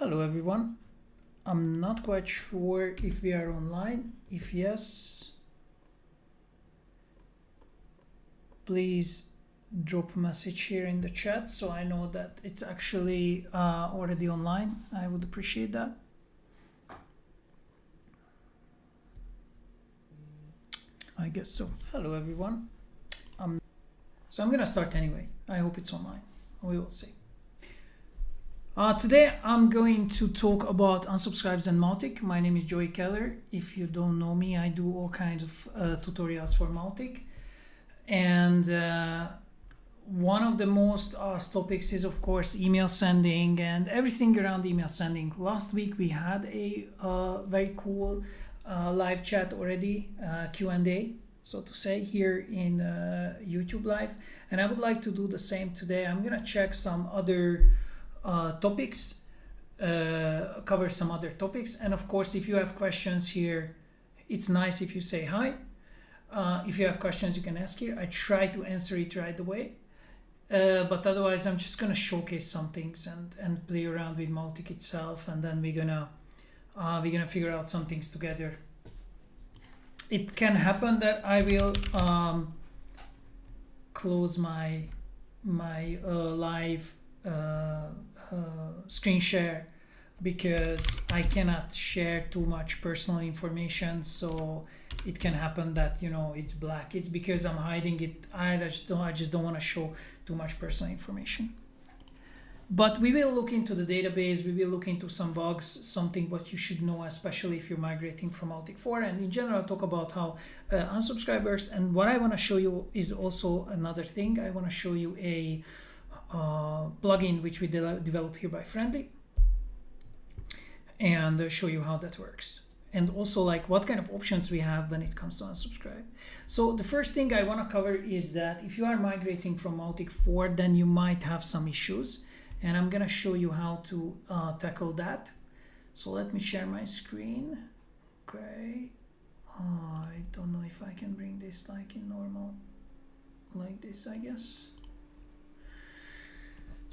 Hello everyone. I'm not quite sure if we are online. If yes, please drop a message here in the chat so I know that it's actually already online. I would appreciate that. I guess so. Hello everyone. So I'm gonna start anyway. I hope it's online. We will see. Today I'm going to talk about unsubscribes and Mautic. My name is Joey Keller. If you don't know me, I do all kinds of tutorials for Mautic. And one of the most asked topics is of course email sending and everything around email sending. Last week we had a very cool live chat already, Q&A, so to say, here in YouTube Live. And I would like to do the same today. I'm gonna check some other topics, cover some other topics, and of course if you have questions here, it's nice if you say hi. If you have questions you can ask here. I try to answer it right away, but otherwise I'm just gonna showcase some things and play around with Mautic itself, and then we're gonna figure out some things together. It can happen that I will close my live screen share because I cannot share too much personal information, so it can happen that it's black. It's because I'm hiding it. I just don't want to show too much personal information. But we will look into the database, we will look into some bugs, something what you should know, especially if you're migrating from Mautic 4, and in general talk about how unsubscribe works. And what I want to show you is also another thing. I want to show you a plugin which we develop here by Friendly, and show you how that works, and also like what kind of options we have when it comes to unsubscribe. So the first thing I want to cover is that if you are migrating from Mautic 4, then you might have some issues, and I'm gonna show you how to tackle that. So let me share my screen. Okay, I don't know if I can bring this like in normal, like this, I guess.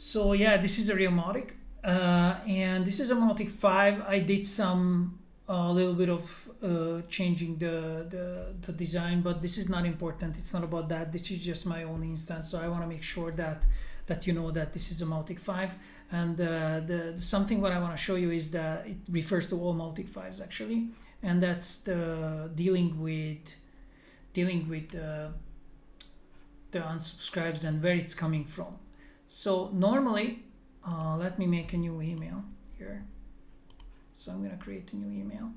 So yeah, this is a real Mautic, and this is a Mautic 5. I did some little bit of changing the design, but this is not important. It's not about that. This is just my own instance, so I want to make sure that you know that this is a Mautic 5. And the something what I want to show you is that it refers to all Mautic 5s actually, and that's the dealing with the unsubscribes and where it's coming from. So normally, let me make a new email here. So I'm gonna create a new email,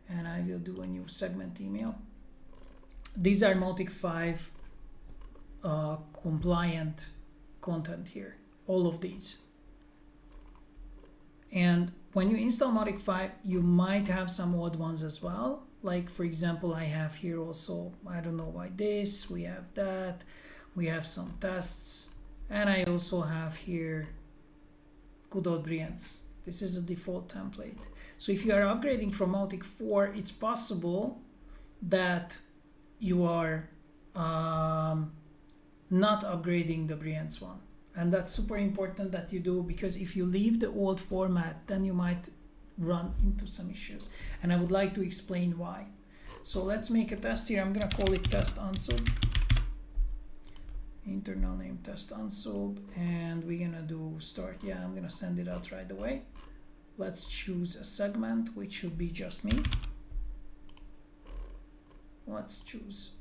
and I will do a new segment email. These are Mautic 5 compliant content here, all of these. And when you install Mautic 5, you might have some odd ones as well. Like for example, I have here also, I don't know why this, we have that. We have some tests, and I also have here good old Brians. This is a default template. So if you are upgrading from Mautic 4, it's possible that you are not upgrading the Brians one. And that's super important that you do, because if you leave the old format, then you might run into some issues. And I would like to explain why. So let's make a test here. I'm gonna call it test unsub. Internal name test unsub, and we're gonna do start. Yeah, I'm gonna send it out right away. Let's choose a segment which should be just me. Let's choose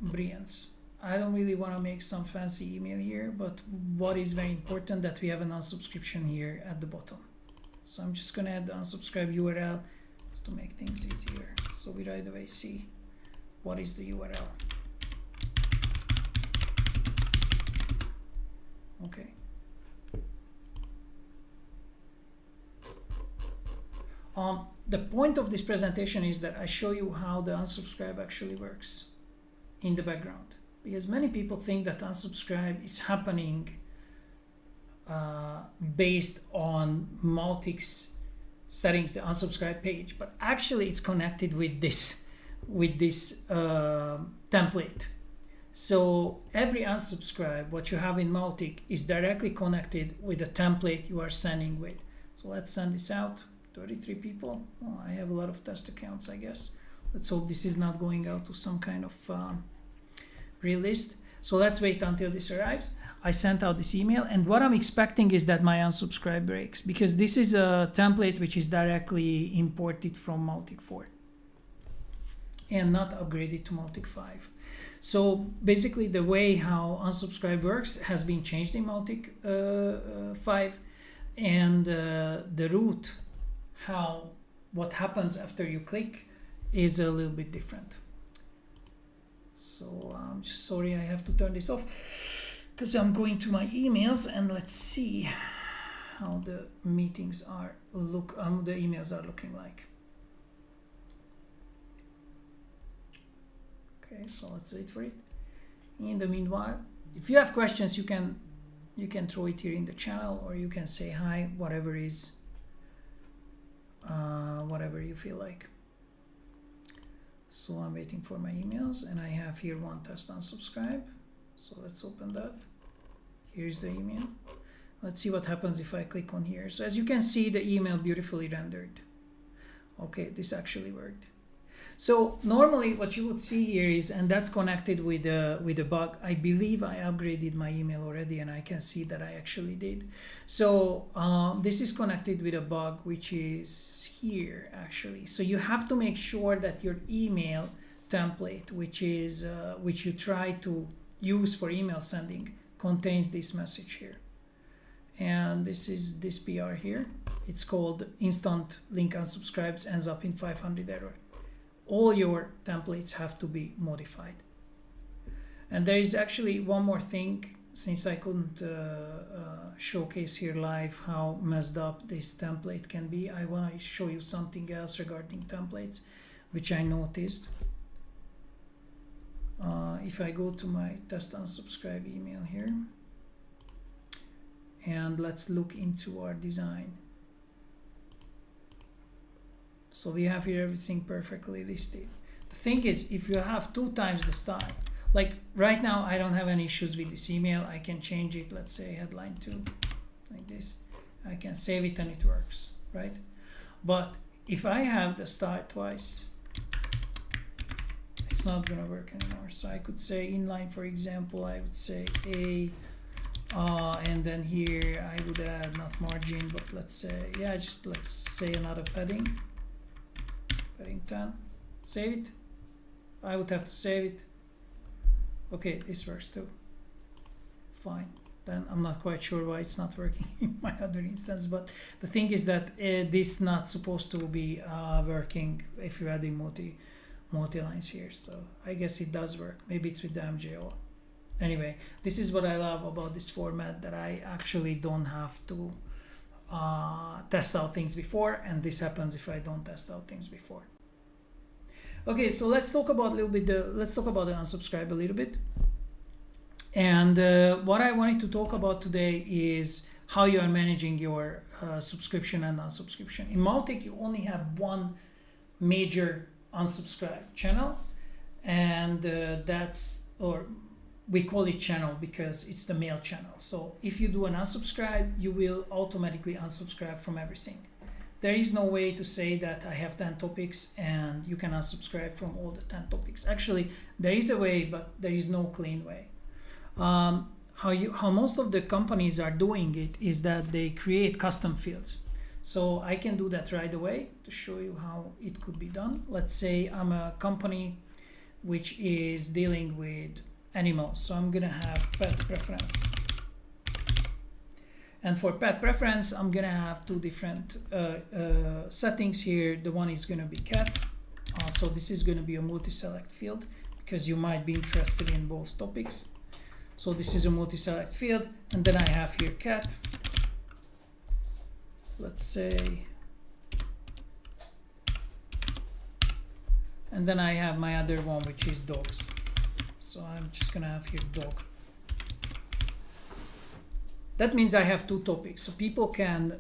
Brians. I don't really want to make some fancy email here, but what is very important that we have an unsubscription here at the bottom. So I'm just gonna add the unsubscribe URL just to make things easier, so we right away see what is the URL. Okay. The point of this presentation is that I show you how the unsubscribe actually works in the background, because many people think that unsubscribe is happening based on Mautic's settings, the unsubscribe page, but actually it's connected with this template. So every unsubscribe, what you have in Mautic, is directly connected with the template you are sending with. So let's send this out. 33 people. Well, I have a lot of test accounts, I guess. Let's hope this is not going out to some kind of real list. So let's wait until this arrives. I sent out this email, and what I'm expecting is that my unsubscribe breaks, because this is a template which is directly imported from Mautic 4 and not upgraded to Mautic 5. So basically the way how unsubscribe works has been changed in Mautic 5, and the route, what happens after you click, is a little bit different. So I'm just sorry, I have to turn this off because I'm going to my emails, and let's see how the meetings are the emails are looking like. Okay, so let's wait for it. In the meanwhile, if you have questions, you can throw it here in the channel, or you can say hi, whatever you feel like. So I'm waiting for my emails, and I have here one test unsubscribe. So let's open that. Here's the email. Let's see what happens if I click on here. So as you can see, the email beautifully rendered. Okay, this actually worked. So normally what you would see here is, and that's connected with a bug. I believe I upgraded my email already, and I can see that I actually did. So this is connected with a bug which is here actually. So you have to make sure that your email template, which you try to use for email sending, contains this message here. And this is this PR here. It's called instant link unsubscribes ends up in 500 error. All your templates have to be modified. And there is actually one more thing, since I couldn't showcase here live how messed up this template can be. I want to show you something else regarding templates, which I noticed. If I go to my test unsubscribe email here, and let's look into our design. So we have here everything perfectly listed. The thing is, if you have 2 times the style, like right now I don't have any issues with this email. I can change it, let's say headline 2, like this. I can save it and it works, right? But if I have the style twice, it's not gonna work anymore. So I could say inline, for example, I would say A, and then here I would add not margin, but let's say, yeah, just let's say another padding 10. Save it. I would have to save it. Okay, this works too. Fine. Then I'm not quite sure why it's not working in my other instance, but the thing is that this is not supposed to be working if you're adding multi-lines here. So I guess it does work. Maybe it's with the MJO. Anyway, this is what I love about this format, that I actually don't have to test out things before, and this happens if I don't test out things before. Okay, so let's talk about the unsubscribe a little bit. And what I wanted to talk about today is how you are managing your subscription and unsubscription. In Mautic, you only have one major unsubscribe channel, and we call it channel because it's the mail channel. So if you do an unsubscribe, you will automatically unsubscribe from everything. There is no way to say that I have 10 topics and you can unsubscribe from all the 10 topics. Actually, there is a way, but there is no clean way. How most of the companies are doing it is that they create custom fields. So I can do that right away to show you how it could be done. Let's say I'm a company which is dealing with animals. So I'm gonna have pet preference. And for pet preference, I'm gonna have 2 different settings here. The one is gonna be cat. So this is gonna be a multi-select field because you might be interested in both topics. So this is a multi-select field, and then I have here cat. Let's say, and then I have my other one, which is dogs. So I'm just gonna have here dog. That means I have 2 topics, so people can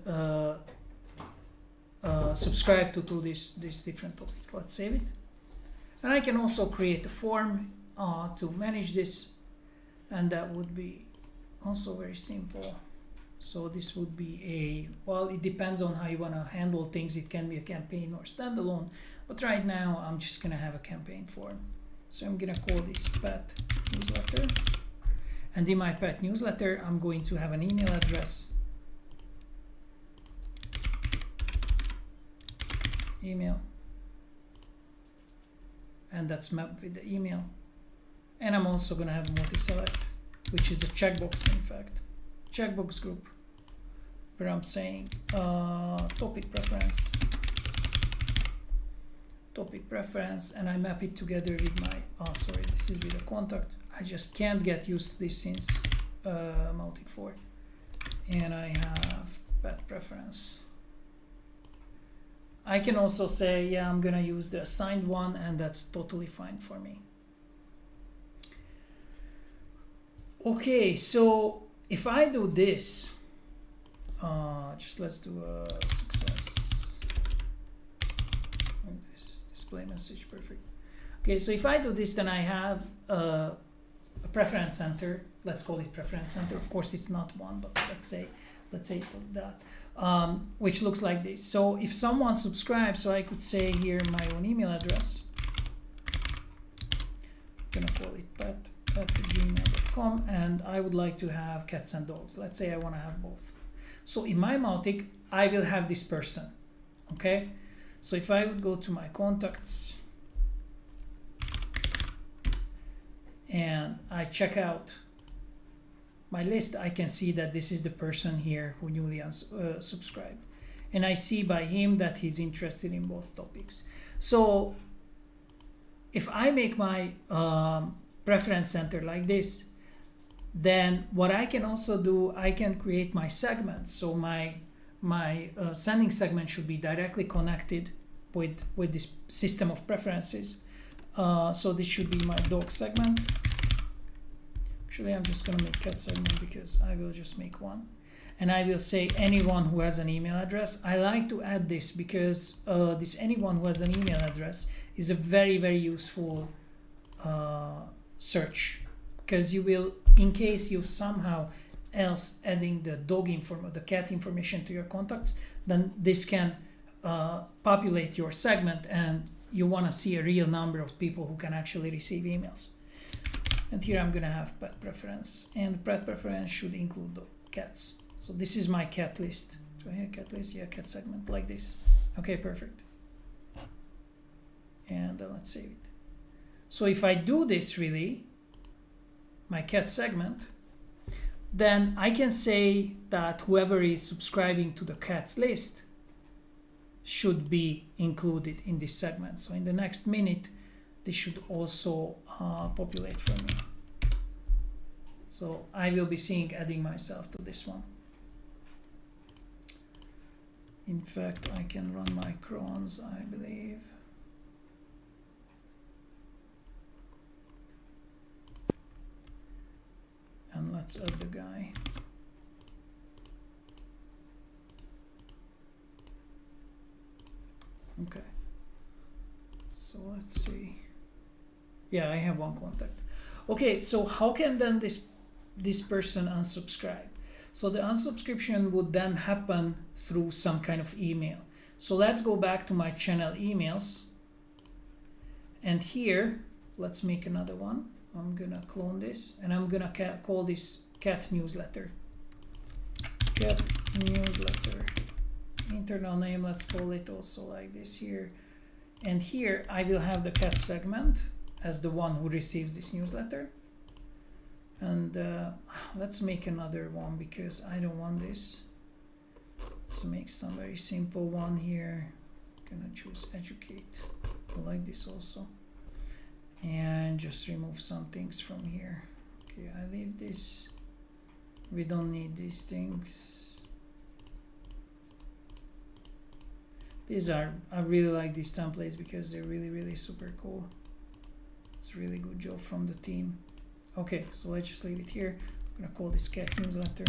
subscribe to these different topics. Let's save it. And I can also create a form to manage this, and that would be also very simple. So this would be a, well, it depends on how you want to handle things. It can be a campaign or standalone, but right now I'm just gonna have a campaign form. So I'm gonna call this pet newsletter, and in my pet newsletter I'm going to have an email address, email, and that's mapped with the email. And I'm also gonna have Mautic select, which is a checkbox, in fact, checkbox group, where I'm saying topic preference, and I map it together with my, oh sorry, this is with a contact. I just can't get used to this since Mautic 4. And I have pet preference. I can also say, yeah, I'm gonna use the assigned one, and that's totally fine for me. Okay, so if I do this, just let's do a success. This display message, perfect. Okay, so if I do this, then I have a preference center. Let's call it preference center. Of course, it's not one, but let's say it's like that, which looks like this. So if someone subscribes, so I could say here my own email address. I'm gonna call it pet@gmail.com, and I would like to have cats and dogs. Let's say I want to have both. So in my Mautic, I will have this person. Okay, so if I would go to my contacts and I check out my list, I can see that this is the person here who newly subscribed, and I see by him that he's interested in both topics. So if I make my preference center like this, then what I can also do, I can create my segments. So my sending segment should be directly connected with this system of preferences. So this should be my dog segment. Actually, I'm just gonna make cat segment because I will just make one, and I will say anyone who has an email address. I like to add this because this anyone who has an email address is a very, very useful search, because you will, in case you somehow else adding the the cat information to your contacts, then this can populate your segment, and you want to see a real number of people who can actually receive emails. And here I'm gonna have pet preference, and pet preference should include the cats. So this is my cat list. So here, cat list, yeah, cat segment, like this. Okay, perfect. And let's save it. So if I do this really, my cat segment, then I can say that whoever is subscribing to the cats list should be included in this segment. So in the next minute, this should also populate for me. So I will be seeing adding myself to this one. In fact, I can run my crons, I believe. And let's add the guy. Okay. So let's see. Yeah, I have one contact. Okay, so how can then this person unsubscribe? So the unsubscription would then happen through some kind of email. So let's go back to my channel emails. And here, let's make another one. I'm gonna clone this, and I'm gonna call this cat newsletter. Cat newsletter. Internal name, let's call it also like this here. And here I will have the cat segment as the one who receives this newsletter. And let's make another one because I don't want this. Let's make some very simple one here. I'm gonna choose educate. I like this also. And just remove some things from here. Okay, I leave this. We don't need these things. I really like these templates because they're really, really super cool. It's a really good job from the team. Okay, so let's just leave it here. I'm gonna call this cat newsletter.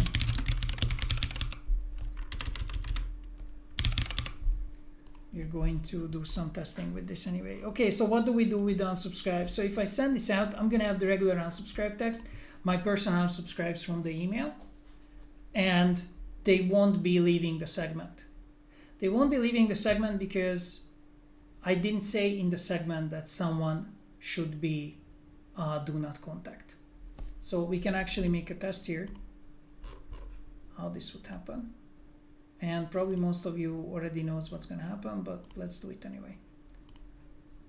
We're going to do some testing with this anyway. Okay, so what do we do with unsubscribe? So if I send this out, I'm gonna have the regular unsubscribe text. My person unsubscribes from the email, and they won't be leaving the segment. They won't be leaving the segment because I didn't say in the segment that someone should be do not contact. So we can actually make a test here how this would happen. And probably most of you already knows what's going to happen, but let's do it anyway.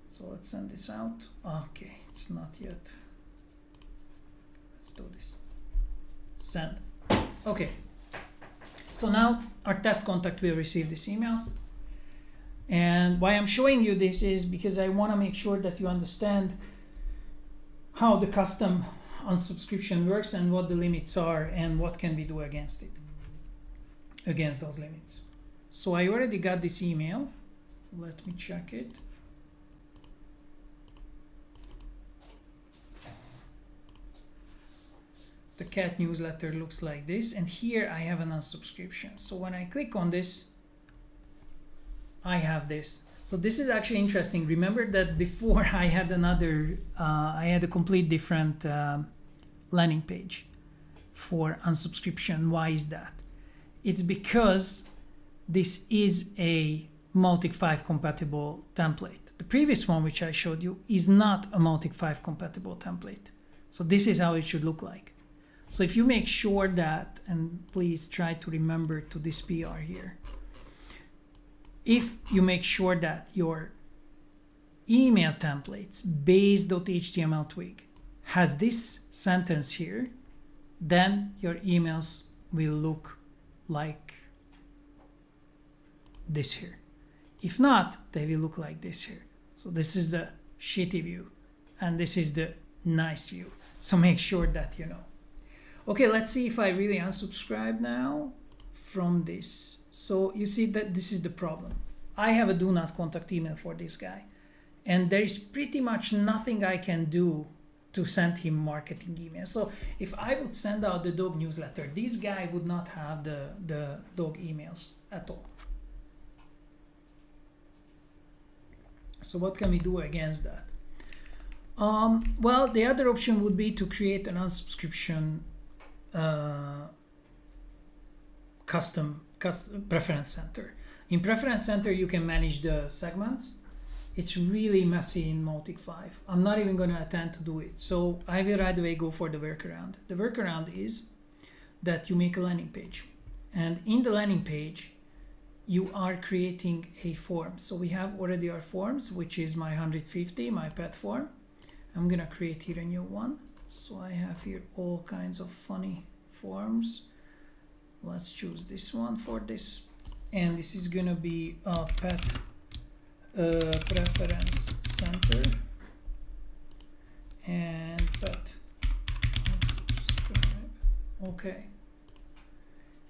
So let's send this out. Okay, it's not yet. Let's do this. Send. Okay. So now our test contact will receive this email. And why I'm showing you this is because I want to make sure that you understand how the custom unsubscription works and what the limits are and what can we do against it. Against those limits. So I already got this email. Let me check it. The cat newsletter looks like this, and here I have an unsubscription. So when I click on this, I have this. So this is actually interesting. Remember that before I had I had a complete different landing page for unsubscription. Why is that? It's because this is a Mautic 5 compatible template. The previous one, which I showed you, is not a Mautic 5 compatible template. So this is how it should look like. So if you make sure that, and please try to remember to this PR here, if you make sure that your email templates base.html twig has this sentence here, then your emails will look like this here. If not, they will look like this here. So this is the shitty view and this is the nice view. So make sure that you know. Okay, let's see if I really unsubscribe now from this. So you see that this is the problem. I have a do not contact email for this guy, and there is pretty much nothing I can do to send him marketing email. So if I would send out the dog newsletter, this guy would not have the dog emails at all. So what can we do against that? Well, the other option would be to create an unsubscription custom preference center. In preference center, you can manage the segments. It's really messy in Mautic 5. I'm not even going to attempt to do it. So I will right away go for the workaround. The workaround is that you make a landing page. And in the landing page, you are creating a form. So we have already our forms, which is my 150, my pet form. I'm going to create here a new one. So I have here all kinds of funny forms. Let's choose this one for this. And this is going to be a pet preference center and pet unsubscribe. Okay,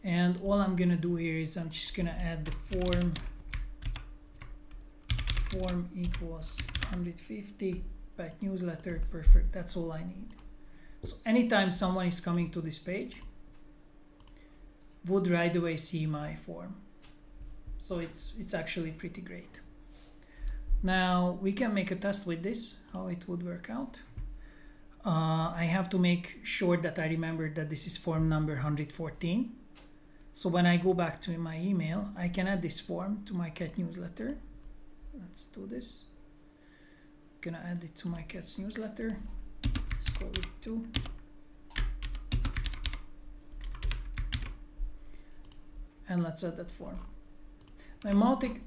and all I'm gonna do here is I'm just gonna add the form equals 150 pet newsletter. Perfect, that's all I need. So anytime someone is coming to this page, would right away see my form. So it's actually pretty great. Now we can make a test with this, how it would work out. I have to make sure that I remember that this is form number 114. So when I go back to my email, I can add this form to my cat newsletter. Let's do this. I'm gonna add it to my cat's newsletter. Let's call it 2. And let's add that form. Now Mautic,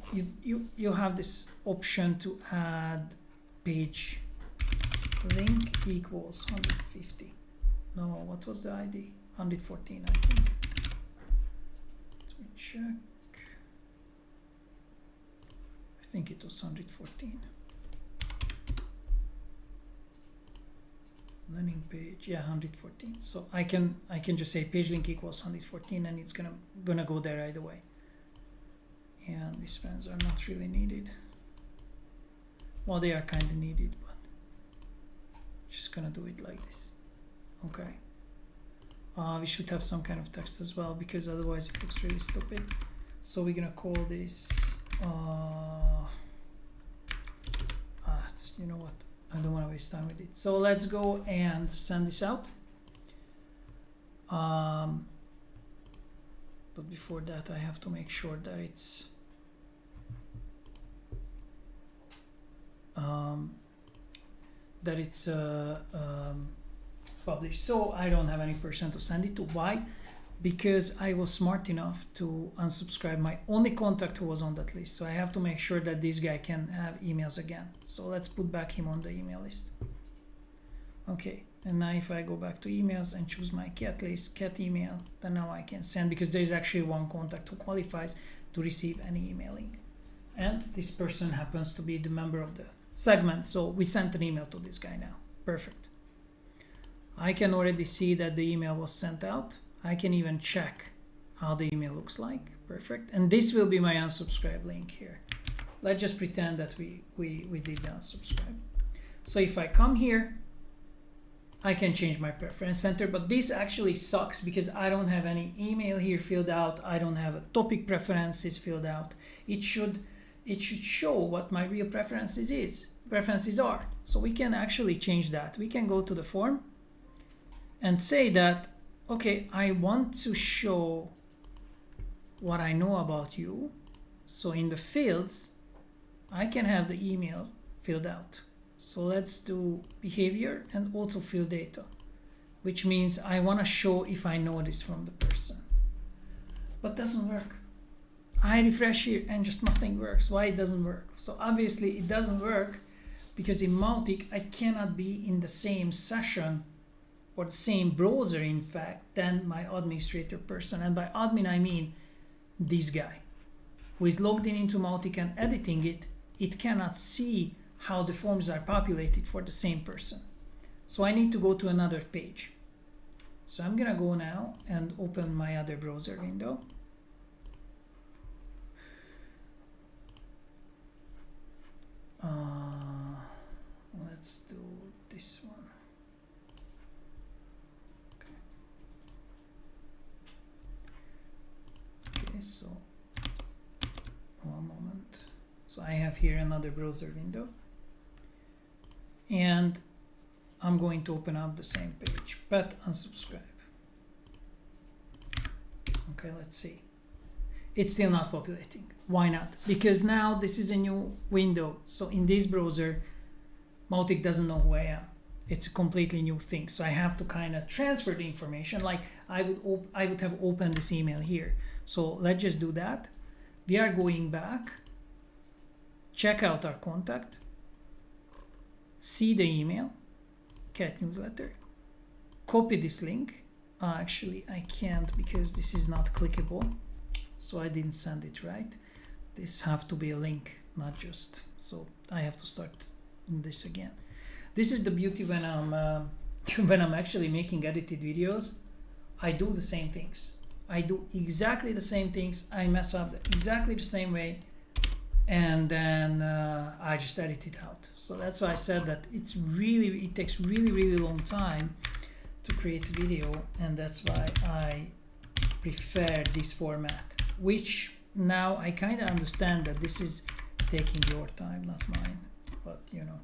you have this option to add page link equals 150. No, what was the ID? 114, I think. Let me check. I think it was 114. Landing page, yeah, 114. So I can just say page link equals 114, and it's gonna go there right away. And these pens are not really needed. Well, they are kind of needed, but just gonna do it like this. Okay. We should have some kind of text as well, because otherwise it looks really stupid. So we're gonna call this You know what, I don't want to waste time with it, so let's go and send this out. But before that I have to make sure that it's published. So I don't have any person to send it to. Why? Because I was smart enough to unsubscribe my only contact who was on that list. So I have to make sure that this guy can have emails again. So let's put back him on the email list. Okay, and now if I go back to emails and choose my cat list, cat email, then now I can send, because there is actually one contact who qualifies to receive any emailing. And this person happens to be the member of the segment. So we sent an email to this guy now. Perfect. I can already see that the email was sent out. I can even check how the email looks like. Perfect. And this will be my unsubscribe link here. Let's just pretend that we did the unsubscribe. So if I come here, I can change my preference center, but this actually sucks because I don't have any email here filled out. I don't have a topic preferences filled out. It should show what my real preferences are. So we can actually change that. We can go to the form and say that, okay, I want to show what I know about you. So in the fields, I can have the email filled out. So let's do behavior and autofill data, which means I want to show if I know this from the person. But doesn't work. I refresh here and just nothing works. Why it doesn't work? So obviously it doesn't work because in Mautic I cannot be in the same session or the same browser, in fact, than my administrator person. And by admin I mean this guy who is logged into Mautic and editing it. It cannot see how the forms are populated for the same person. So I need to go to another page. So I'm gonna go now and open my other browser window. Let's do this one. Okay, so one moment. So I have here another browser window. And I'm going to open up the same page, but unsubscribe. Okay, let's see. It's still not populating. Why not? Because now this is a new window. So in this browser, Mautic doesn't know who I am. It's a completely new thing. So I have to kind of transfer the information. Like I would have opened this email here. So let's just do that. We are going back, check out our contact, see the email, cat newsletter, copy this link. Actually, I can't because this is not clickable. So I didn't send it right. This have to be a link, not just. So I have to start this again. This is the beauty when I'm actually making edited videos. I do the same things. I do exactly the same things. I mess up exactly the same way, and then I just edit it out. So that's why I said that it takes really long time to create a video, and that's why I prefer this format, which now I kind of understand that this is taking your time, not mine, but you know.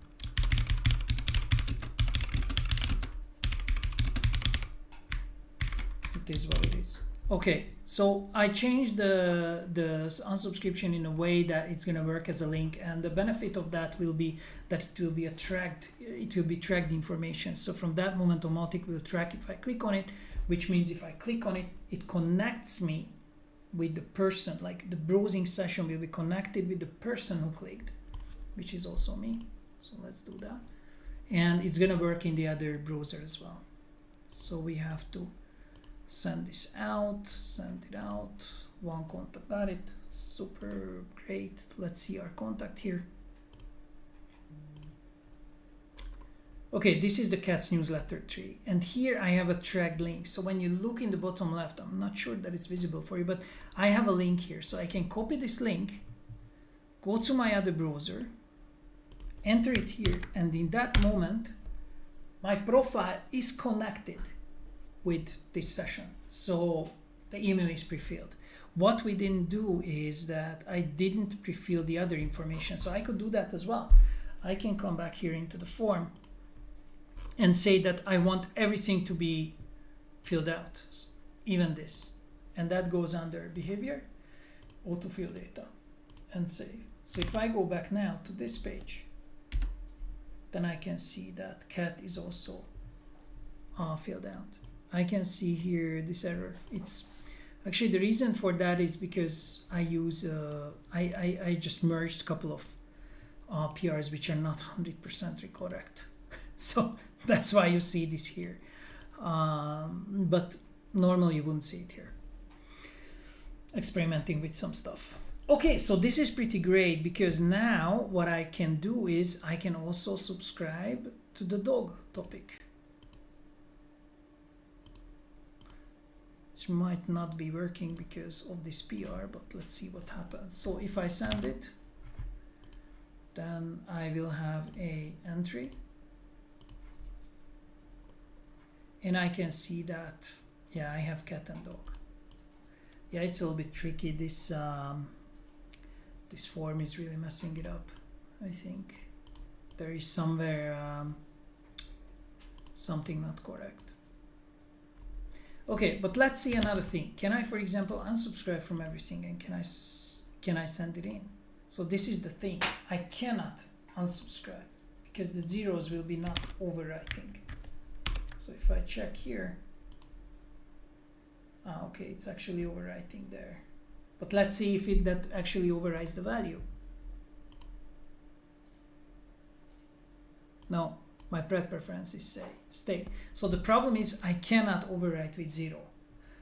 It is what it is. Okay, so I changed the unsubscription in a way that it's going to work as a link, and the benefit of that will be that it will be tracked information. So from that moment on, Mautic will track if I click on it, which means if I click on it, it connects me with the person, like the browsing session will be connected with the person who clicked, which is also me. So let's do that. And it's going to work in the other browser as well. So we have to send this out, send it out. One contact got it. Super great. Let's see our contact here. Okay, this is the cat's newsletter tree. And here I have a tracked link. So when you look in the bottom left, I'm not sure that it's visible for you, but I have a link here. So I can copy this link, go to my other browser, enter it here, and in that moment, my profile is connected with this session. So the email is pre-filled. What we didn't do is that I didn't pre-fill the other information. So I could do that as well. I can come back here into the form and say that I want everything to be filled out, even this. And that goes under behavior, autofill data, and save. So if I go back now to this page, then I can see that cat is also filled out. I can see here this error. It's actually, the reason for that is because I use I just merged a couple of PRs which are not 100% correct. So that's why you see this here. But normally you wouldn't see it here. Experimenting with some stuff. Okay, so this is pretty great because now what I can do is I can also subscribe to the dog topic. Which might not be working because of this PR, but let's see what happens. So if I send it, then I will have a entry. And I can see that, yeah, I have cat and dog. Yeah, it's a little bit tricky. This form is really messing it up. I think there is somewhere something not correct. Okay, but let's see another thing. Can I, for example, unsubscribe from everything, and can I send it in? So this is the thing. I cannot unsubscribe because the zeros will be not overwriting. So if I check here, okay, it's actually overwriting there. But let's see if that actually overrides the value. No, my pet preferences stay. So the problem is I cannot overwrite with 0.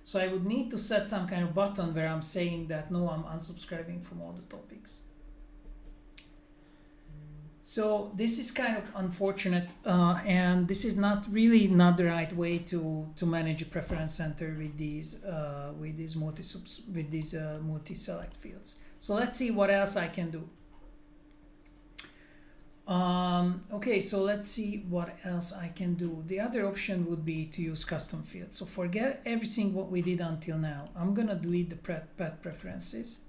So I would need to set some kind of button where I'm saying that no, I'm unsubscribing from all the topics. So this is kind of unfortunate, and this is not the right way to manage a preference center with these multi-select fields. So let's see what else I can do. Okay, so let's see what else I can do. The other option would be to use custom fields. So forget everything what we did until now. I'm gonna delete the pet preferences,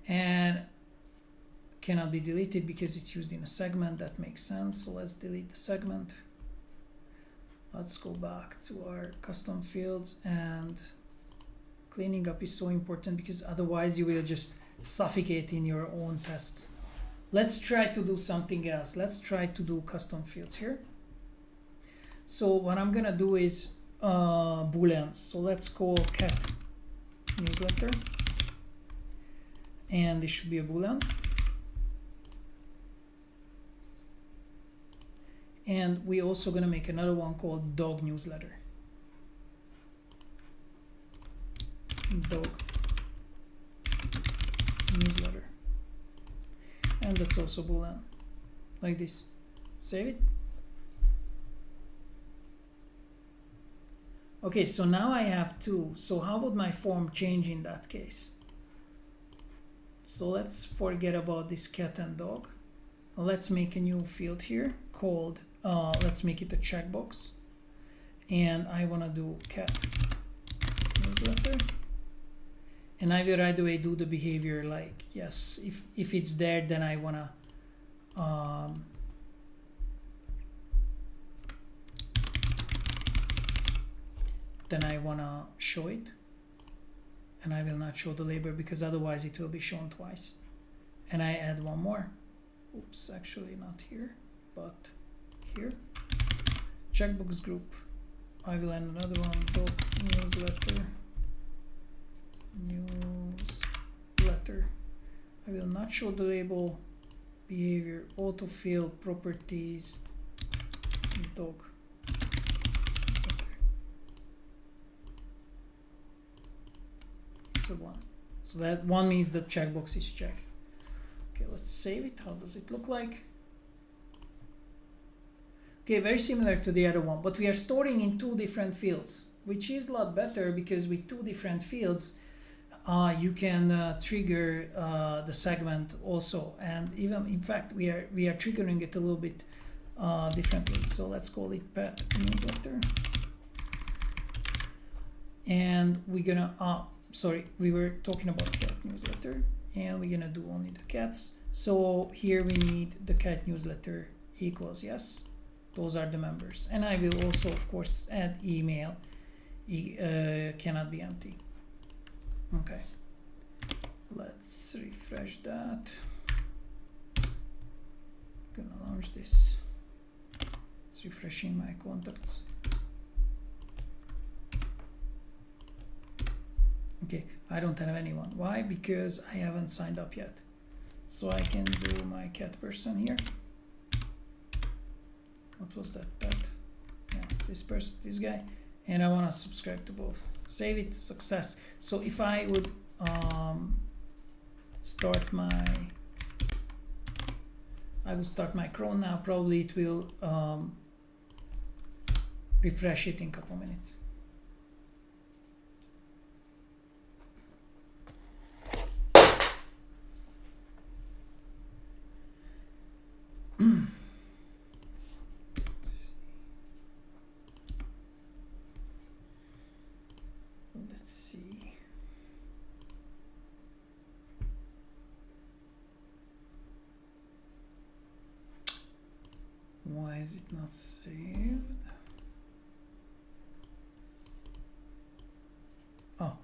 and cannot be deleted because it's used in a segment. That makes sense. So let's delete the segment. Let's go back to our custom fields, and cleaning up is so important because otherwise you will just suffocate in your own tests. Let's try to do something else. Let's try to do custom fields here. So what I'm gonna do is booleans. So let's call cat newsletter, and this should be a boolean. And we're also going to make another one called dog newsletter. Dog newsletter. And that's also boolean, like this. Save it. Okay, so now I have 2. So how would my form change in that case? So let's forget about this cat and dog. Let's make a new field here called let's make it a checkbox, and I want to do cat newsletter, and I will right away do the behavior like yes, if it's there, then I want to show it, and I will not show the label because otherwise it will be shown twice. And I add one more. Oops, actually not here, but here. Checkbox group. I will add another one, dog newsletter. Newsletter. I will not show the label. Behavior, autofill, properties, dog newsletter. So 1. So that 1 means the checkbox is checked. Okay, let's save it. How does it look like? Okay, very similar to the other one, but we are storing in 2 different fields, which is a lot better because with 2 different fields, you can trigger the segment also, and even in fact we are triggering it a little bit differently. So let's call it pet newsletter, and we're gonna sorry, we were talking about cat newsletter, and we're gonna do only the cats. So here we need the cat newsletter equals yes. Those are the members, and I will also of course add email. Cannot be empty. Okay, let's refresh that. Gonna launch this. It's refreshing my contacts. Okay, I don't have anyone. Why? Because I haven't signed up yet. So I can do my cat person here. What was that pet? Yeah, this person, this guy. And I want to subscribe to both. Save it, success. So if I would start my cron now, probably it will refresh it in a couple minutes. Let's see. Why is it not saved? Oh,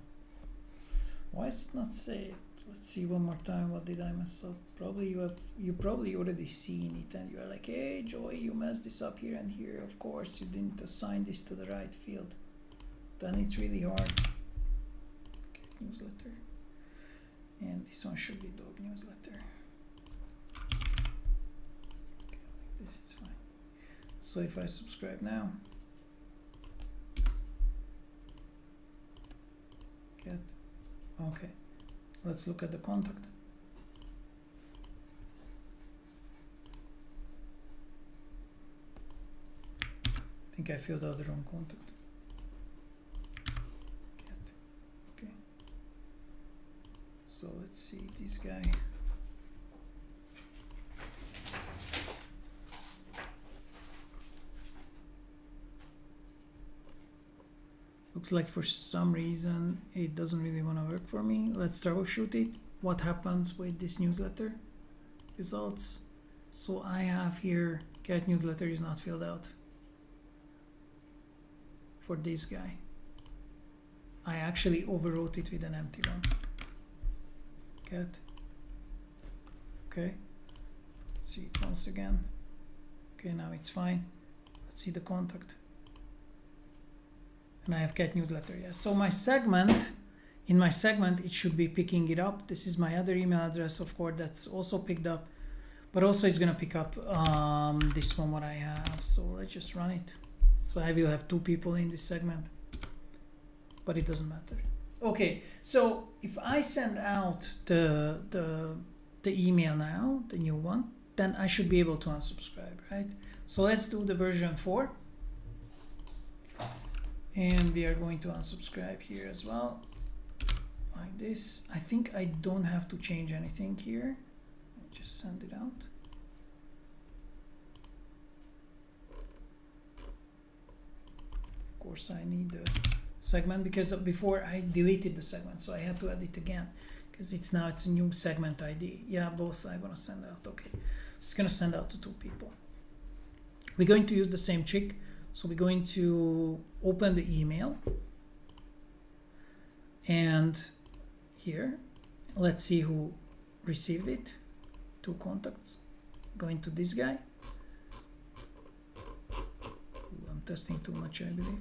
why is it not saved? Let's see one more time. What did I mess up? Probably you probably already seen it, and you are like, hey Joy, you messed this up here and here. Of course, you didn't assign this to the right field. Then it's really hard. Okay, newsletter, and this one should be dog newsletter. Okay, like this, it's fine. So if I subscribe now, cat. Okay. Let's look at the contact. I think I filled out the wrong contact. Cat. Okay. So let's see this guy. Looks like for some reason it doesn't really want to work for me. Let's troubleshoot it. What happens with this newsletter? Results. So I have here cat newsletter is not filled out for this guy. I actually overwrote it with an empty one. Cat. Okay. Let's see it once again. Okay, now it's fine. Let's see the contact. And I have cat newsletter, yes. So my segment, in my segment, it should be picking it up. This is my other email address, of course, that's also picked up. But also it's gonna pick up this one what I have. So let's just run it. So I will have 2 people in this segment, but it doesn't matter. Okay, so if I send out the email now, the new one, then I should be able to unsubscribe, right? So let's do the version 4. And we are going to unsubscribe here as well, like this. I think I don't have to change anything here. I'll just send it out. Of course, I need the segment because before I deleted the segment, so I had to add it again because it's a new segment ID. Yeah, both I want to send out. Okay, it's gonna send out to 2 people. We're going to use the same trick. So we're going to open the email, and here, let's see who received it. 2 contacts. Going to this guy. Ooh, I'm testing too much, I believe.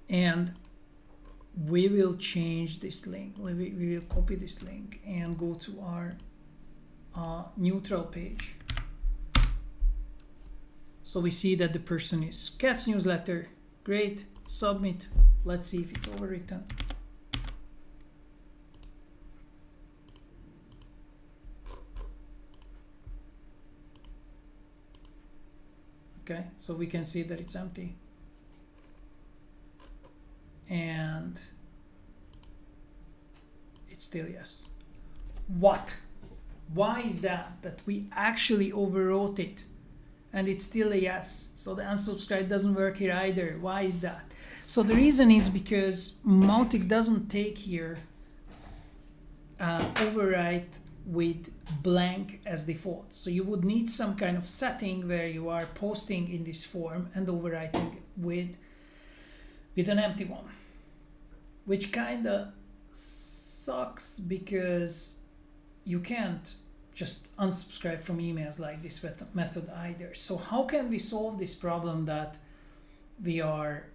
And we will change this link. We will copy this link and go to our neutral page. So we see that the person is cat's newsletter. Great. Submit. Let's see if it's overwritten. Okay, so we can see that it's empty. And it's still yes. What? Why is that? That we actually overwrote it and it's still a yes. So the unsubscribe doesn't work here either. Why is that? So the reason is because Mautic doesn't take here overwrite with blank as default. So you would need some kind of setting where you are posting in this form and overwriting with an empty one, which kind of sucks because you can't just unsubscribe from emails like this method either. So how can we solve this problem that we are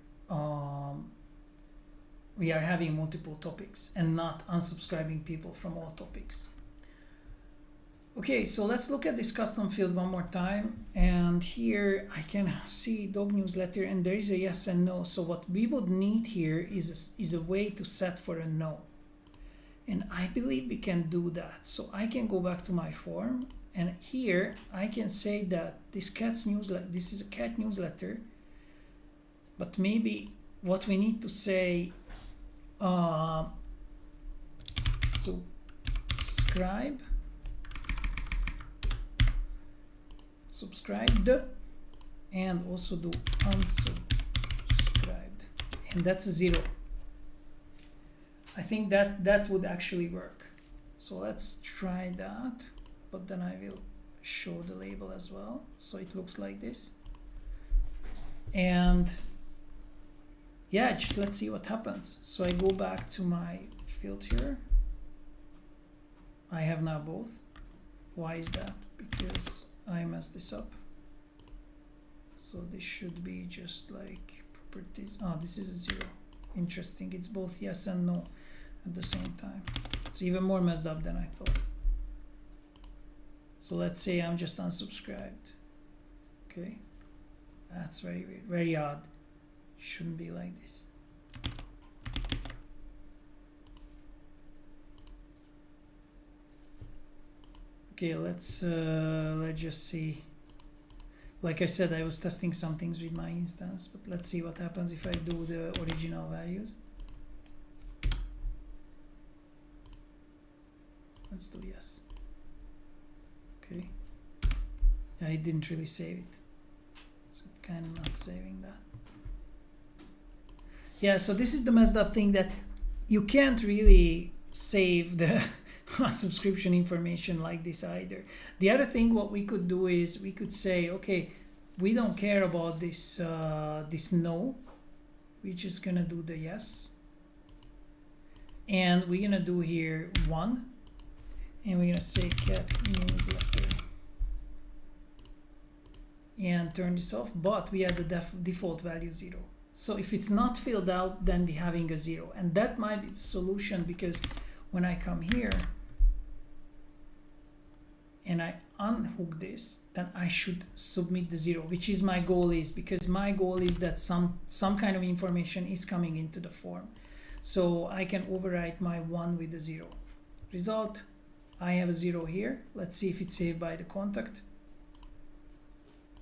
having multiple topics and not unsubscribing people from all topics? Okay, so let's look at this custom field one more time. And here I can see dog newsletter, and there is a yes and no. So what we would need here is a way to set for a no. And I believe we can do that. So I can go back to my form, and here I can say that this is a cat newsletter, but maybe what we need to say, subscribed, and also do unsubscribed, and that's a 0. I think that would actually work. So let's try that, but then I will show the label as well. So it looks like this. And yeah, just let's see what happens. So I go back to my field here. I have now both. Why is that? Because I messed this up. So this should be just like properties. Oh, this is a 0. Interesting. It's both yes and no at the same time. It's even more messed up than I thought. So let's say I'm just unsubscribed. Okay. That's very weird, very odd. Shouldn't be like this. Okay, let's just see. Like I said, I was testing some things with my instance, but let's see what happens if I do the original values. Let's do yes. Okay. Yeah, I didn't really save it. So kind of not saving that. Yeah, so this is the messed up thing, that you can't really save the subscription information like this either. The other thing what we could do is we could say, okay, we don't care about this this no. We're just gonna do the yes. And we're gonna do here 1. And we're gonna say cat newsletter. And turn this off, but we have the default value 0. So if it's not filled out, then we're having a 0. And that might be the solution, because when I come here and I unhook this, then I should submit the 0, which is my goal is, because my goal is that some kind of information is coming into the form. So I can overwrite my 1 with the 0. Result, I have a 0 here. Let's see if it's saved by the contact.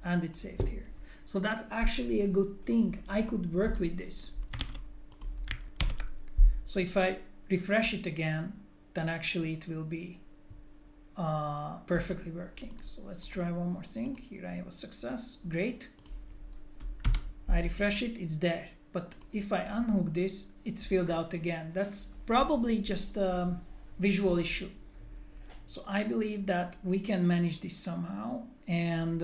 And it's saved here. So that's actually a good thing. I could work with this. So if I refresh it again, then actually it will be perfectly working. So let's try one more thing. Here I have a success. Great. I refresh it, it's there. But if I unhook this, it's filled out again. That's probably just a visual issue. So I believe that we can manage this somehow, and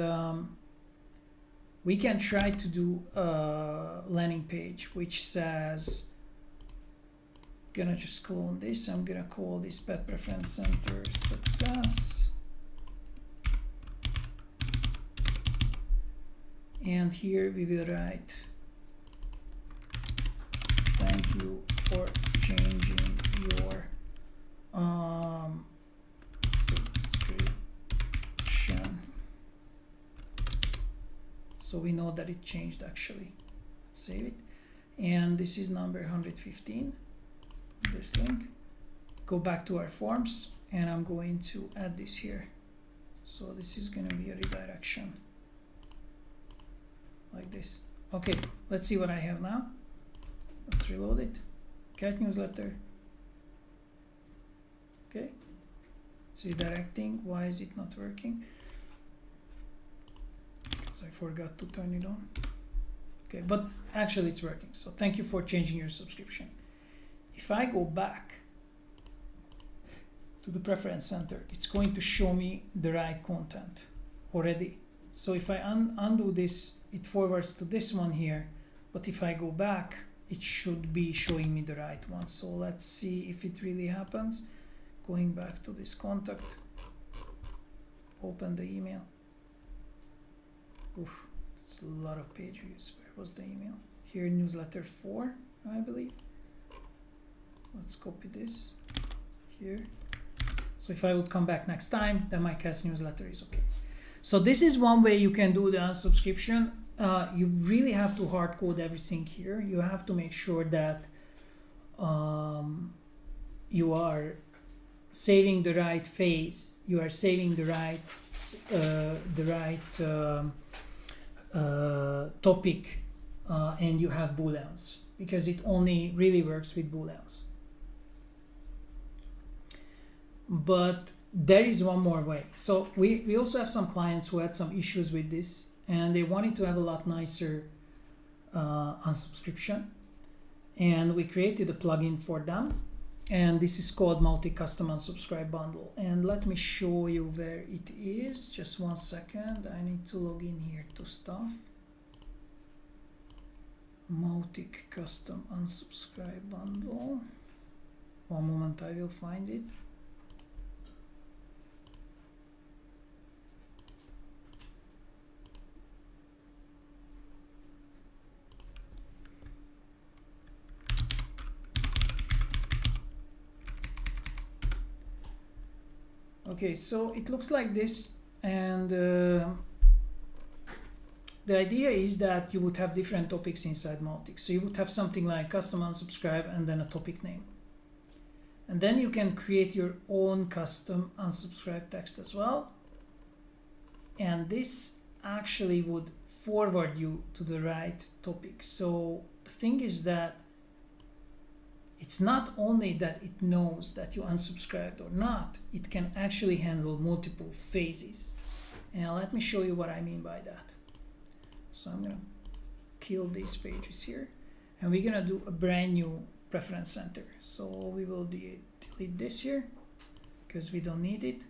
we can try to do a landing page which says, gonna just clone this. I'm gonna call this Pet Preference Center success. And here we will write, thank you for changing your subscription. So we know that it changed actually. Let's save it. And this is number 115. This link. Go back to our forms, and I'm going to add this here. So this is going to be a redirection. Like this. Okay, let's see what I have now. Let's reload it. Cat newsletter. Okay. It's redirecting. Why is it not working? because I forgot to turn it on. Okay, but actually it's working. So thank you for changing your subscription. If I go back to the preference center, it's going to show me the right content already. So if I undo this, it forwards to this one here. But if I go back, it should be showing me the right one. So let's see if it really happens. Going back to this contact, open the email. Oof, it's a lot of page views. Where was the email? Here, newsletter 4, I believe. Let's copy this here. So if I would come back next time, then my cast newsletter is okay. So this is one way you can do the unsubscription. You really have to hard code everything here. You have to make sure that you are saving the right phase, you are saving the right topic, and you have booleans, because it only really works with booleans. But there is one more way. So we also have some clients who had some issues with this, and they wanted to have a lot nicer unsubscription, and we created a plugin for them, and this is called Mautic Custom Unsubscribe Bundle. And let me show you where it is. Just 1 second. I need to log in here to stuff. Mautic Custom Unsubscribe Bundle. One moment, I will find it. Okay, so it looks like this, and the idea is that you would have different topics inside Mautic. So you would have something like custom unsubscribe and then a topic name. And then you can create your own custom unsubscribe text as well. And this actually would forward you to the right topic. So the thing is that it's not only that it knows that you unsubscribed or not, it can actually handle multiple phases. And let me show you what I mean by that. So I'm gonna kill these pages here, and we're gonna do a brand new preference center. So we will delete this here because we don't need it.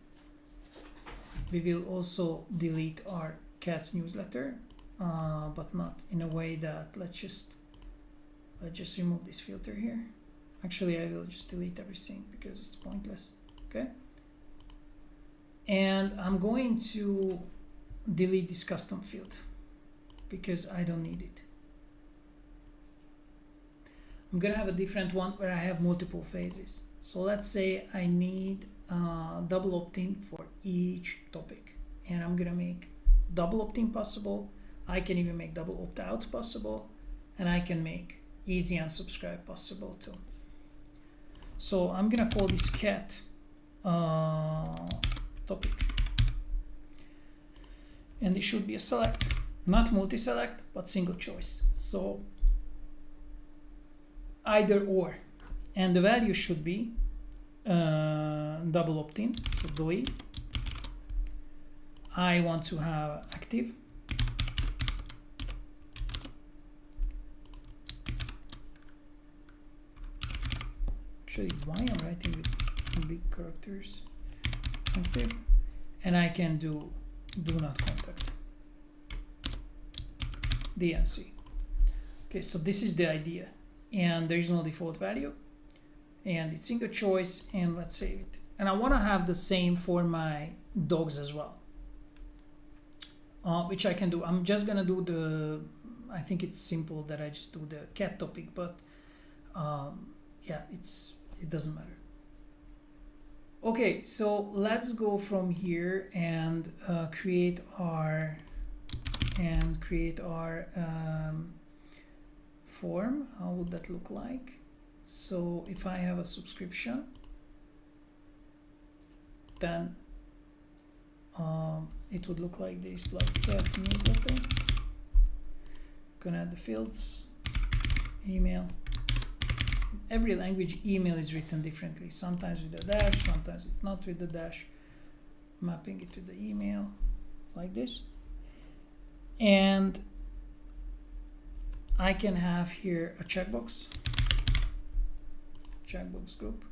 We will also delete our cat's newsletter, but not in a way that let's just remove this filter here. Actually, I will just delete everything because it's pointless. Okay. And I'm going to delete this custom field because I don't need it. I'm gonna have a different one where I have multiple phases. So let's say I need double opt-in for each topic, and I'm gonna make double opt-in possible. I can even make double opt-out possible, and I can make easy unsubscribe possible too. So I'm gonna call this cat topic, and it should be a select, not multi-select, but single choice. So either or, and the value should be double opt-in. So DOI. I want to have active. Actually, why I'm writing with big characters? Active, and I can do not contact. DNC. Okay, so this is the idea, and there is no default value, and it's single choice, and let's save it. And I want to have the same for my dogs as well, which I can do. I'm just gonna do the, I think it's simple that I just do the cat topic, but yeah, it doesn't matter. Okay, so let's go from here and create our form. How would that look like? So if I have a subscription, then it would look like this, like cat newsletter. Gonna add the fields, email. In every language, email is written differently. Sometimes with a dash, sometimes it's not with the dash. Mapping it to the email like this. And I can have here a checkbox group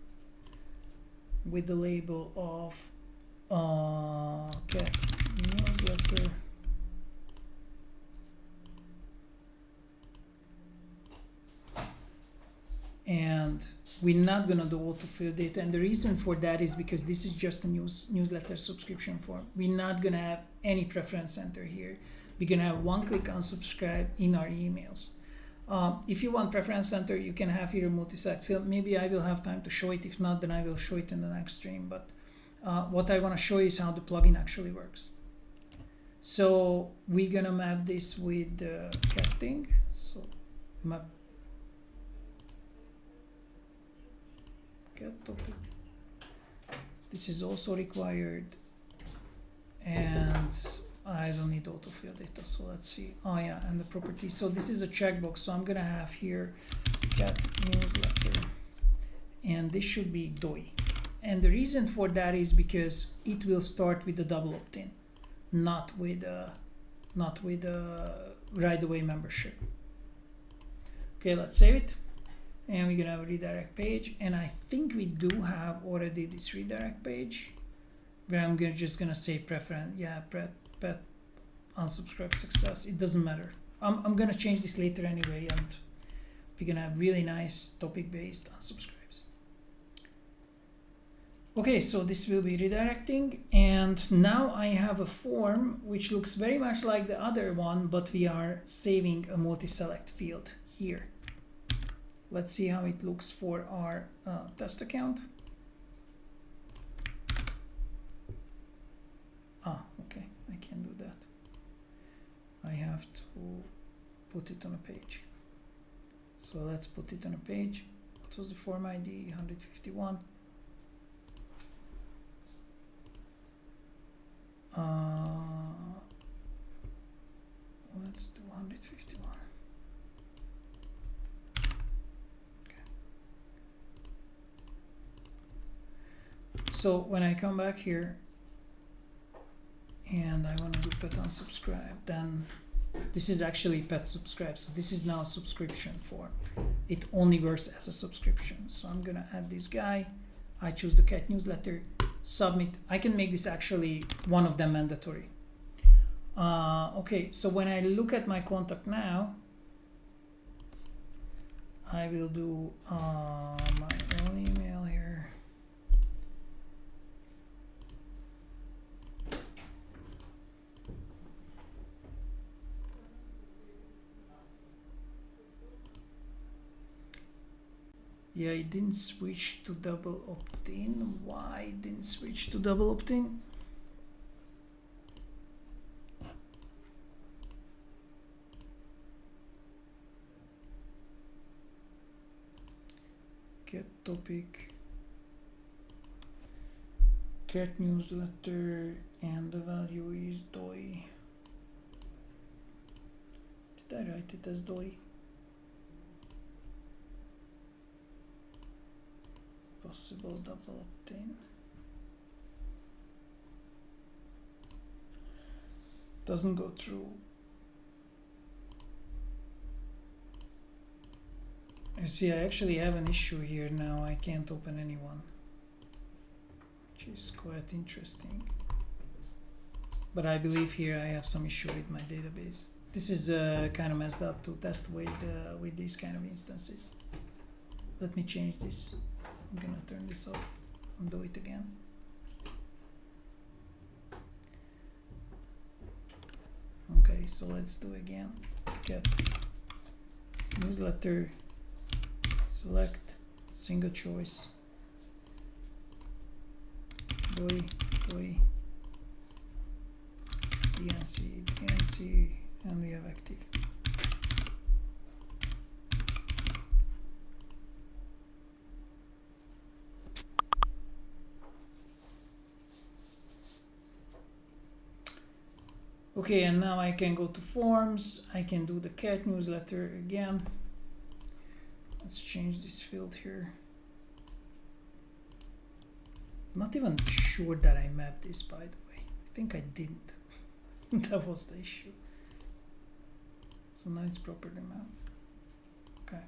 with the label of cat newsletter and we're not gonna do autofill data, and the reason for that is because this is just a newsletter subscription form. We're not gonna have any preference center here. We're gonna have one click unsubscribe in our emails. If you want preference center, you can have here a multi-site field. Maybe I will have time to show it. If not, then I will show it in the next stream. But what I want to show you is how the plugin actually works. So we're gonna map this with the cat thing. So map cat topic. This is also required, and I don't need autofill data, so let's see. Oh yeah, and the properties. So this is a checkbox, so I'm gonna have here cat newsletter, and this should be DOI. And the reason for that is because it will start with the double opt-in, not with right away membership. Okay, let's save it, and we're gonna have a redirect page, and I think we do have already this redirect page where I'm just gonna say preference. Yeah, pet unsubscribe success. It doesn't matter. I'm gonna change this later anyway, and we're gonna have really nice topic based unsubscribes. Okay, so this will be redirecting, and now I have a form which looks very much like the other one, but we are saving a multi-select field here. Let's see how it looks for our test account. Okay, I can do that. I have to put it on a page. So let's put it on a page. What was the form ID? 151. Let's do 151. Okay. So when I come back here and I want to do pet unsubscribe, then this is actually pet subscribe. So this is now a subscription form. It only works as a subscription. So I'm gonna add this guy. I choose the cat newsletter, submit. I can make this actually one of them mandatory. Okay, so when I look at my contact now, I will do my own email here. Yeah, it didn't switch to double opt-in. Why it didn't switch to double opt-in? Get topic, cat newsletter, and the value is DOI. Did I write it as DOI? Possible double opt-in. Doesn't go through. You see, I actually have an issue here now. I can't open anyone, which is quite interesting. But I believe here I have some issue with my database. This is kind of messed up to test with these kind of instances. Let me change this. I'm gonna turn this off and do it again. Okay, so let's do again. Get newsletter, select single choice, DOI, DNC, and we have active. Okay, and now I can go to forms. I can do the cat newsletter again. Let's change this field here. Not even sure that I mapped this, by the way. I think I didn't. That was the issue. So now it's properly mounted. Okay.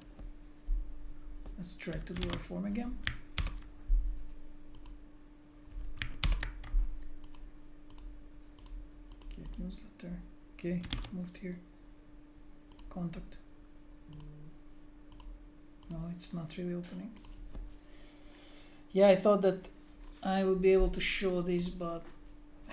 Let's try to do our form again. Get newsletter. Okay, moved here. Contact. No, it's not really opening. Yeah, I thought that I would be able to show this, but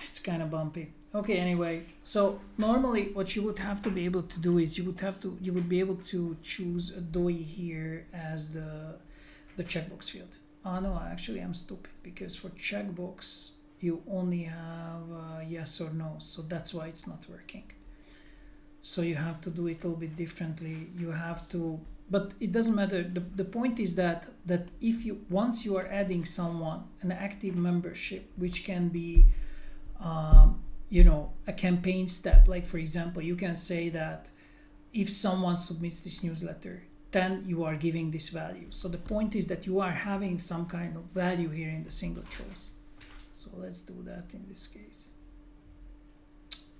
it's kind of bumpy. Okay, anyway, so normally what you would have to be able to do is you would be able to choose a DOI here as the checkbox field. Oh no, actually I'm stupid, because for checkbox you only have yes or no, so that's why it's not working. So you have to do it a little bit differently. You have to, but it doesn't matter. The point is that if you, once you are adding someone an active membership, which can be you know, a campaign step, like for example, you can say that if someone submits this newsletter, then you are giving this value. So the point is that you are having some kind of value here in the single choice. So let's do that in this case.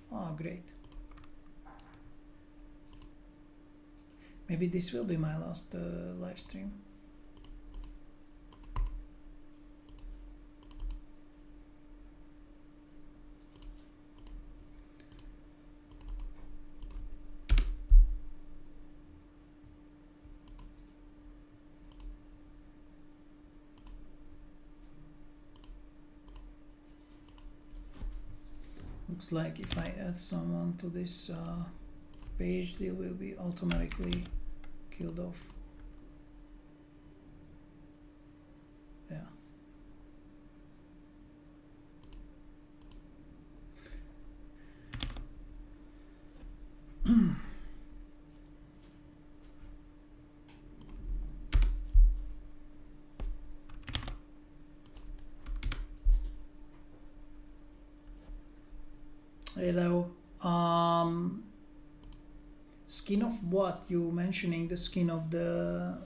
Oh, great. Maybe this will be my last live stream. Looks like if I add someone to this page, they will be automatically killed off. Yeah. Hello. Skin of what? You mentioning the skin of the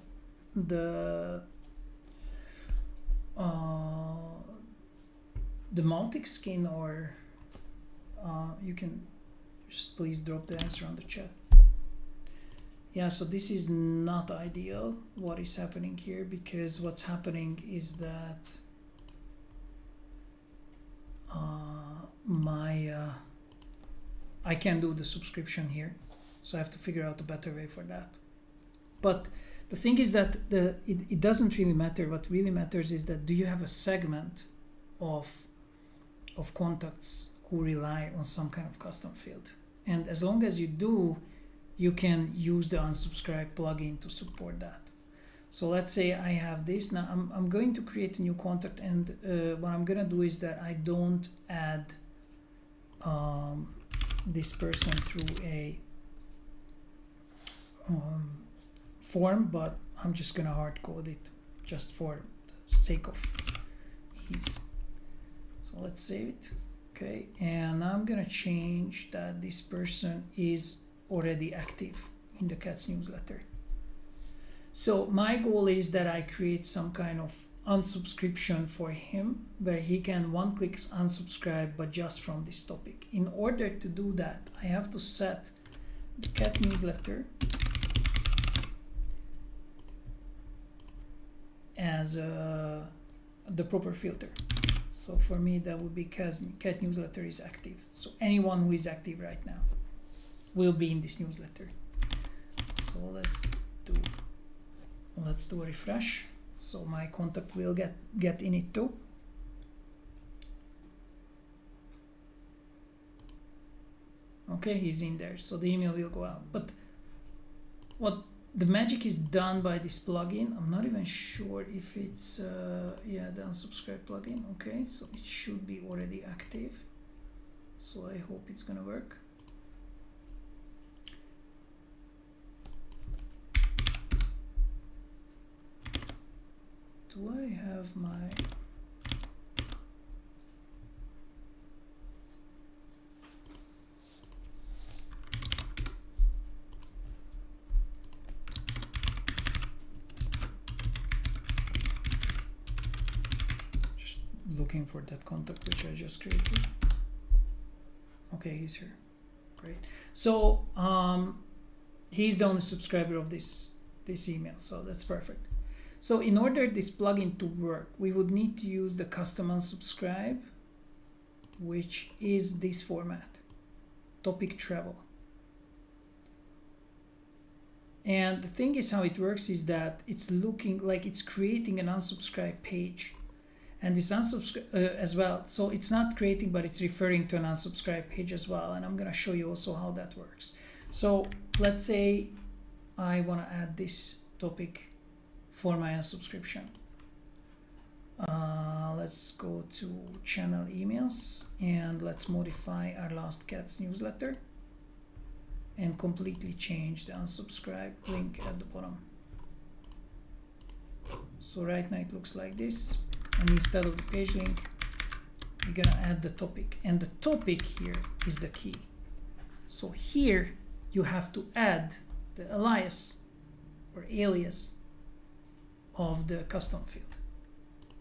Mautic skin, or you can just please drop the answer on the chat. Yeah, so this is not ideal what is happening here, because what's happening is that I can't do the subscription here, so I have to figure out a better way for that. But the thing is that it doesn't really matter. What really matters is that do you have a segment of contacts who rely on some kind of custom field, and as long as you do, you can use the unsubscribe plugin to support that. So let's say I have this. Now I'm going to create a new contact, and what I'm gonna do is that I don't add this person through a form, but I'm just gonna hard code it just for the sake of ease. So let's save it. Okay, and I'm gonna change that this person is already active in the Cats newsletter. So my goal is that I create some kind of unsubscription for him, where he can one-click unsubscribe, but just from this topic. In order to do that, I have to set the cat newsletter as the proper filter. So for me, that would be cat newsletter is active. So anyone who is active right now will be in this newsletter. So let's do a refresh. So my contact will get in it too. Okay, he's in there, so the email will go out. But what the magic is done by this plugin, I'm not even sure if it's yeah, the unsubscribe plugin. Okay, so it should be already active, so I hope it's gonna work. Do I have my just looking for that contact which I just created. Okay, he's here. Great. So he's the only subscriber of this email, so that's perfect. So in order this plugin to work, we would need to use the custom unsubscribe, which is this format, topic travel. And the thing is, how it works is that it's looking like it's creating an unsubscribe page, and this unsubscribe as well. So it's not creating, but it's referring to an unsubscribe page as well. And I'm gonna show you also how that works. So let's say I wanna add this topic for my unsubscription. Let's go to channel emails and let's modify our Last Cats newsletter and completely change the unsubscribe link at the bottom. So right now it looks like this, and instead of the page link, we're gonna add the topic, and the topic here is the key. So here you have to add the alias or alias of the custom field.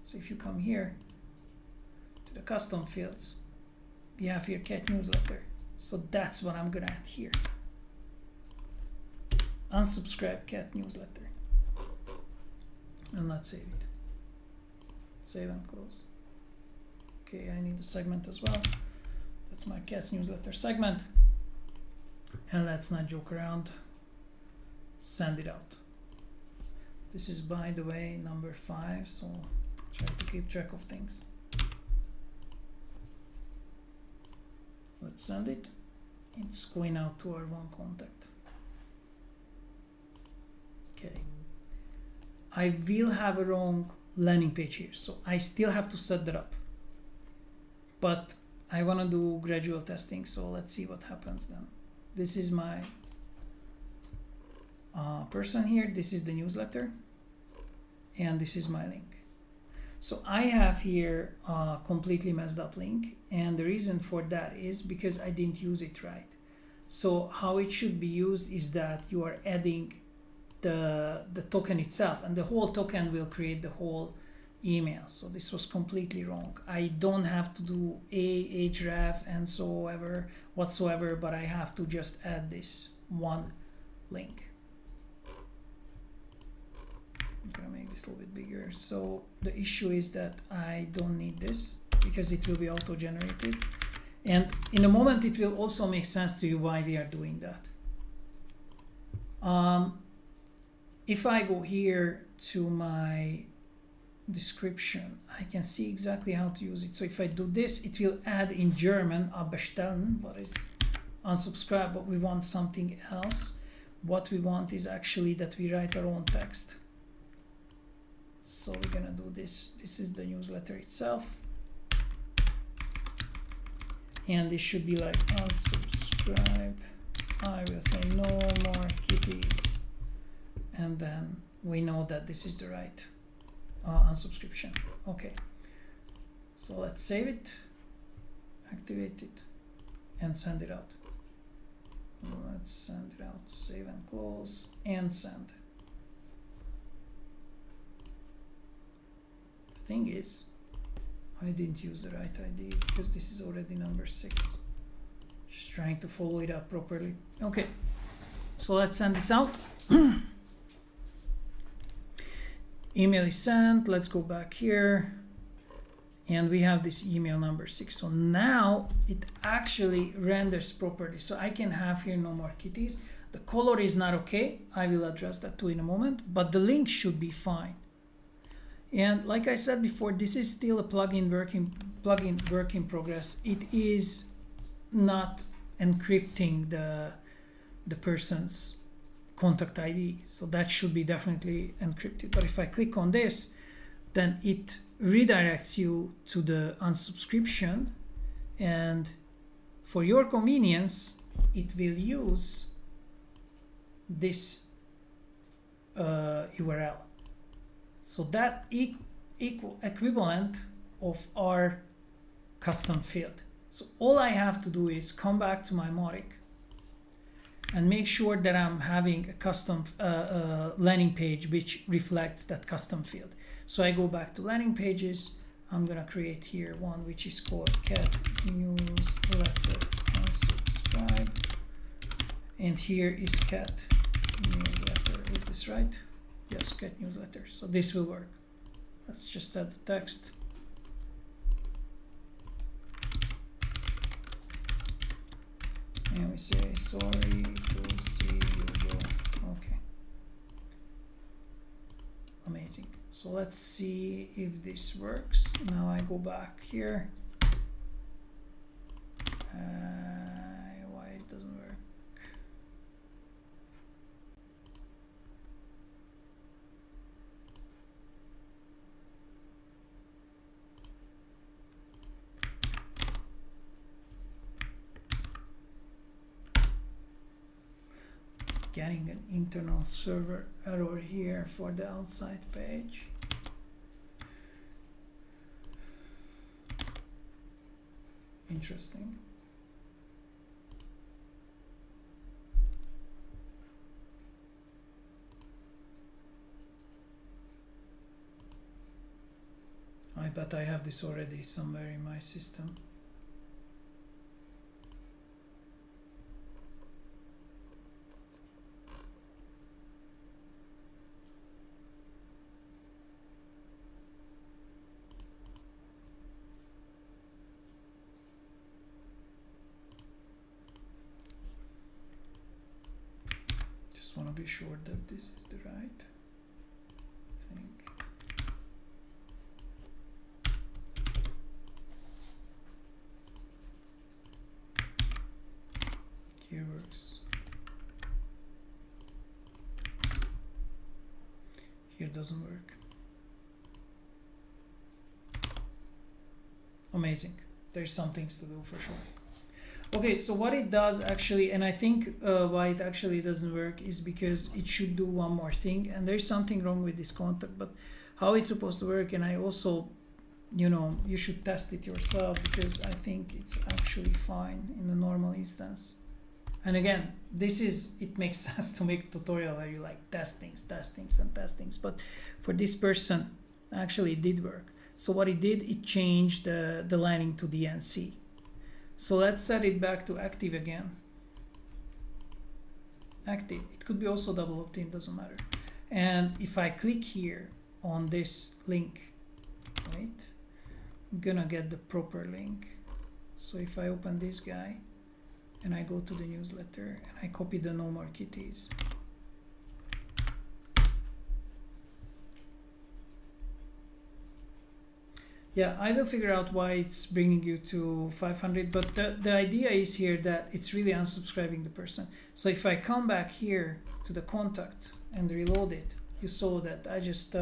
So if you come here to the custom fields, we have here cat newsletter. So that's what I'm gonna add here. Unsubscribe cat newsletter. And let's save it. Save and close. Okay, I need a segment as well. That's my cat's newsletter segment. And let's not joke around. Send it out. This is, by the way, number 5, so try to keep track of things. Let's send it. It's going out to our one contact. Okay. I will have a wrong landing page here, so I still have to set that up. But I want to do gradual testing, so let's see what happens then. This is my person here, this is the newsletter, and this is my link. So I have here a completely messed up link, and the reason for that is because I didn't use it right. So how it should be used is that you are adding the token itself, and the whole token will create the whole email. So this was completely wrong. I don't have to do href and so ever whatsoever, but I have to just add this one link. I'm gonna make this a little bit bigger. So the issue is that I don't need this because it will be auto-generated, and in a moment it will also make sense to you why we are doing that. If I go here to my description, I can see exactly how to use it. So if I do this, it will add in German abbestellen, what is unsubscribe, but we want something else. What we want is actually that we write our own text. So we're gonna do this. This is the newsletter itself. And this should be like unsubscribe. I will say no more kitties. And then we know that this is the right unsubscription. Okay, so let's save it, activate it, and send it out. Let's send it out, save and close, and send. The thing is, I didn't use the right ID because this is already number 6. Just trying to follow it up properly. Okay, so let's send this out. Email is sent. Let's go back here, and we have this email number 6. So now it actually renders properly. So I can have here no more kitties. The color is not okay. I will address that too in a moment, but the link should be fine. And like I said before, this is still a plugin work in progress. It is not encrypting the person's contact ID, so that should be definitely encrypted. But if I click on this, then it redirects you to the unsubscription, and for your convenience it will use this URL. So that equivalent of our custom field. So all I have to do is come back to my Mautic and make sure that I'm having a custom landing page which reflects that custom field. So I go back to landing pages. I'm gonna create here one which is called cat newsletter unsubscribe, and here is cat newsletter. Is this right? Yes, get newsletter. So this will work. Let's just add the text. And we say, sorry to see you go. Okay. Amazing. So let's see if this works. Now I go back here. Why it doesn't work? Getting an internal server error here for the outside page. Interesting. I bet I have this already somewhere in my system. Just want to be sure that this is the right thing. Here works. Here doesn't work. Amazing. There's some things to do for sure. Okay, so what it does actually, and I think why it actually doesn't work is because it should do one more thing, and there's something wrong with this contact, but how it's supposed to work, and I also, you should test it yourself because I think it's actually fine in the normal instance. And again, it makes sense to make a tutorial where you like test things, but for this person, actually it did work. So what it did, it changed the lining to DNC. So let's set it back to active again. Active, it could be also double opt-in, doesn't matter. And if I click here on this link, wait, I'm gonna get the proper link. So if I open this guy, and I go to the newsletter and I copy the no more kitties. Yeah, I will figure out why it's bringing you to 500, but the idea is here that it's really unsubscribing the person. So if I come back here to the contact and reload it, you saw that I just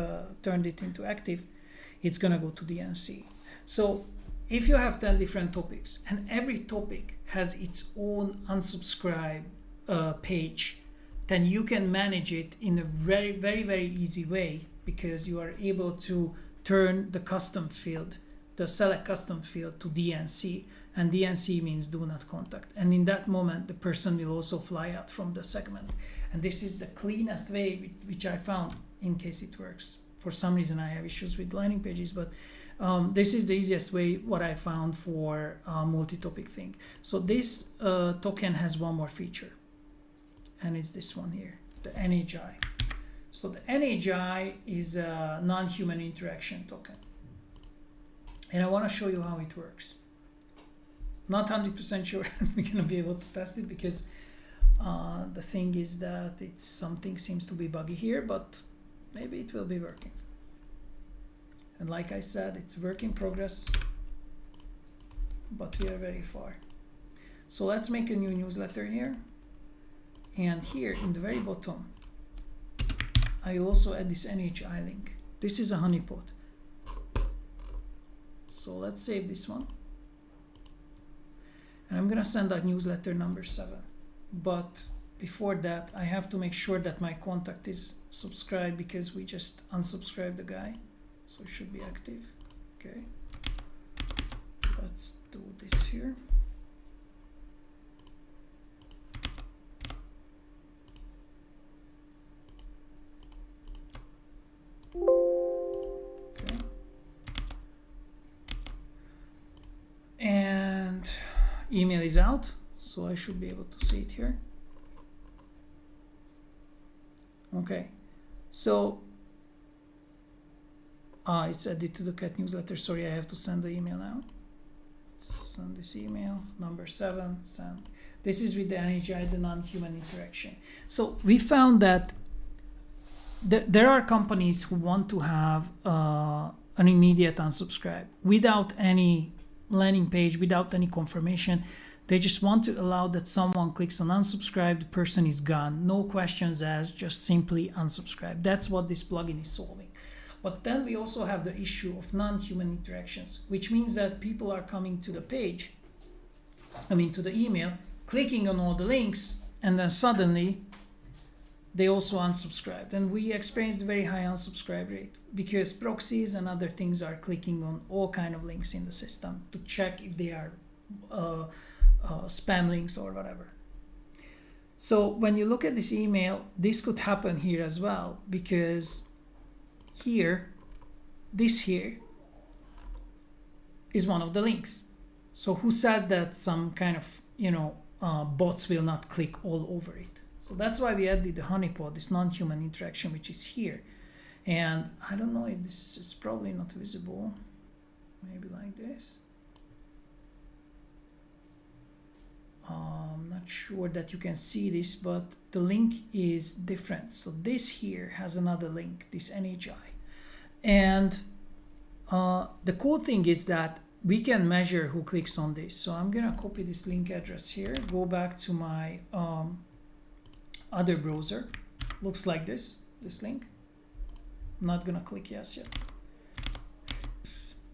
turned it into active, it's gonna go to DNC. So if you have 10 different topics and every topic has its own unsubscribe page, then you can manage it in a very, very, very easy way because you are able to turn the custom field, the select custom field to DNC, and DNC means do not contact. And in that moment, the person will also fly out from the segment. And this is the cleanest way which I found in case it works. For some reason, I have issues with landing pages, but this is the easiest way what I found for multi-topic thing. So this token has one more feature, and it's this one here, the NHI. So the NHI is a non-human interaction token, and I want to show you how it works. Not 100% sure we're gonna be able to test it because the thing is that something seems to be buggy here, but maybe it will be working. And like I said, it's work in progress, but we are very far. So let's make a new newsletter here. And here in the very bottom, I will also add this NHI link. This is a honeypot. So let's save this one. And I'm gonna send out newsletter number 7. But before that, I have to make sure that my contact is subscribed because we just unsubscribed the guy. So it should be active. Okay. Let's do this here. Okay. And email is out, so I should be able to see it here. Okay, so it's added to the cat newsletter. Sorry, I have to send the email now. Send this email, number 7, send. This is with the NHI, the non-human interaction. So we found that there are companies who want to have an immediate unsubscribe without any landing page, without any confirmation. They just want to allow that someone clicks on unsubscribe, the person is gone, no questions asked, just simply unsubscribe. That's what this plugin is solving. But then we also have the issue of non-human interactions, which means that people are coming to the page, to the email, clicking on all the links, and then suddenly they also unsubscribed. And we experienced a very high unsubscribe rate because proxies and other things are clicking on all kind of links in the system to check if they are spam links or whatever. So when you look at this email, this could happen here as well, because this here is one of the links. So who says that some kind of bots will not click all over it? So that's why we added the honeypot, this non-human interaction, which is here. And I don't know if this is probably not visible. Maybe like this. I'm not sure that you can see this, but the link is different. So this here has another link, this NHI. And the cool thing is that we can measure who clicks on this. So I'm gonna copy this link address here, go back to my other browser. Looks like this link. I'm not gonna click yes yet.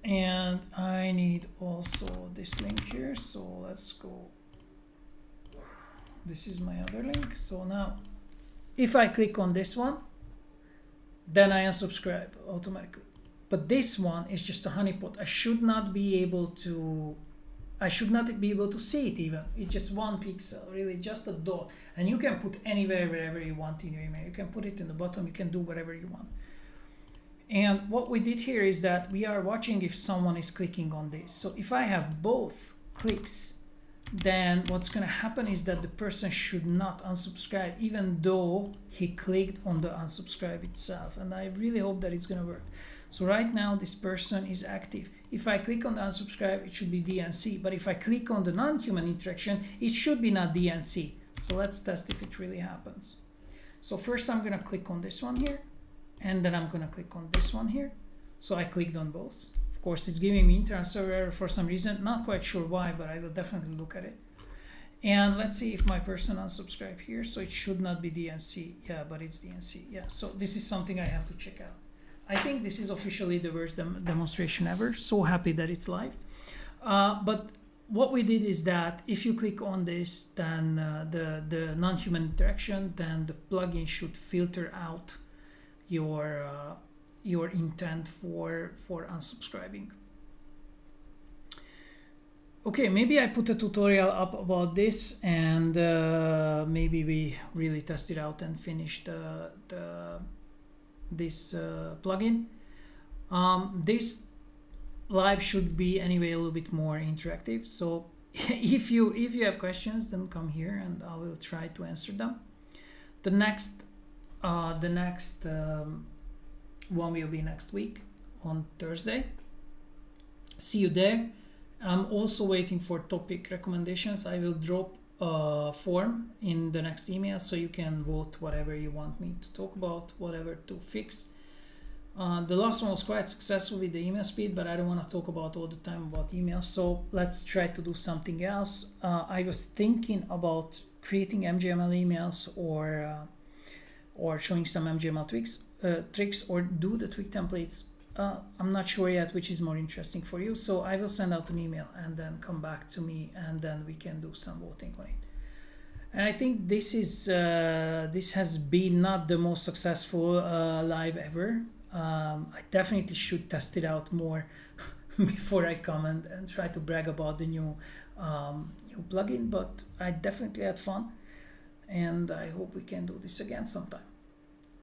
And I need also this link here. So let's go. This is my other link. So now if I click on this one, then I unsubscribe automatically. But this one is just a honeypot. I should not be able to see it even. It's just 1 pixel, really just a dot. And you can put anywhere, wherever you want in your email. You can put it in the bottom, you can do whatever you want. And what we did here is that we are watching if someone is clicking on this. So if I have both clicks, then what's going to happen is that the person should not unsubscribe, even though he clicked on the unsubscribe itself. And I really hope that it's going to work. So right now this person is active. If I click on the unsubscribe, it should be DNC. But if I click on the non-human interaction, it should be not DNC. So let's test if it really happens. So first I'm going to click on this one here, and then I'm going to click on this one here. So I clicked on both. Of course, it's giving me internet server error for some reason. Not quite sure why, but I will definitely look at it. And let's see if my person unsubscribed here. So it should not be DNC. Yeah, but it's DNC. Yeah, so this is something I have to check out. I think this is officially the worst demonstration ever. So happy that it's live. But what we did is that if you click on this, then the non-human interaction, then the plugin should filter out your intent for unsubscribing. Okay, maybe I put a tutorial up about this, and maybe we really test it out and finish this plugin. This live should be anyway a little bit more interactive. So if you have questions, then come here and I will try to answer them. The next one will be next week on Thursday. See you there. I'm also waiting for topic recommendations. I will drop a form in the next email, so you can vote whatever you want me to talk about, whatever to fix. The last one was quite successful with the email speed, but I don't want to talk about all the time about emails, so let's try to do something else. I was thinking about creating MGML emails or showing some MGML tricks or do the tweak templates. I'm not sure yet which is more interesting for you, so I will send out an email and then come back to me, and then we can do some voting on it. And I think this has been not the most successful live ever. I definitely should test it out more before I comment and try to brag about the new plugin, but I definitely had fun, and I hope we can do this again sometime.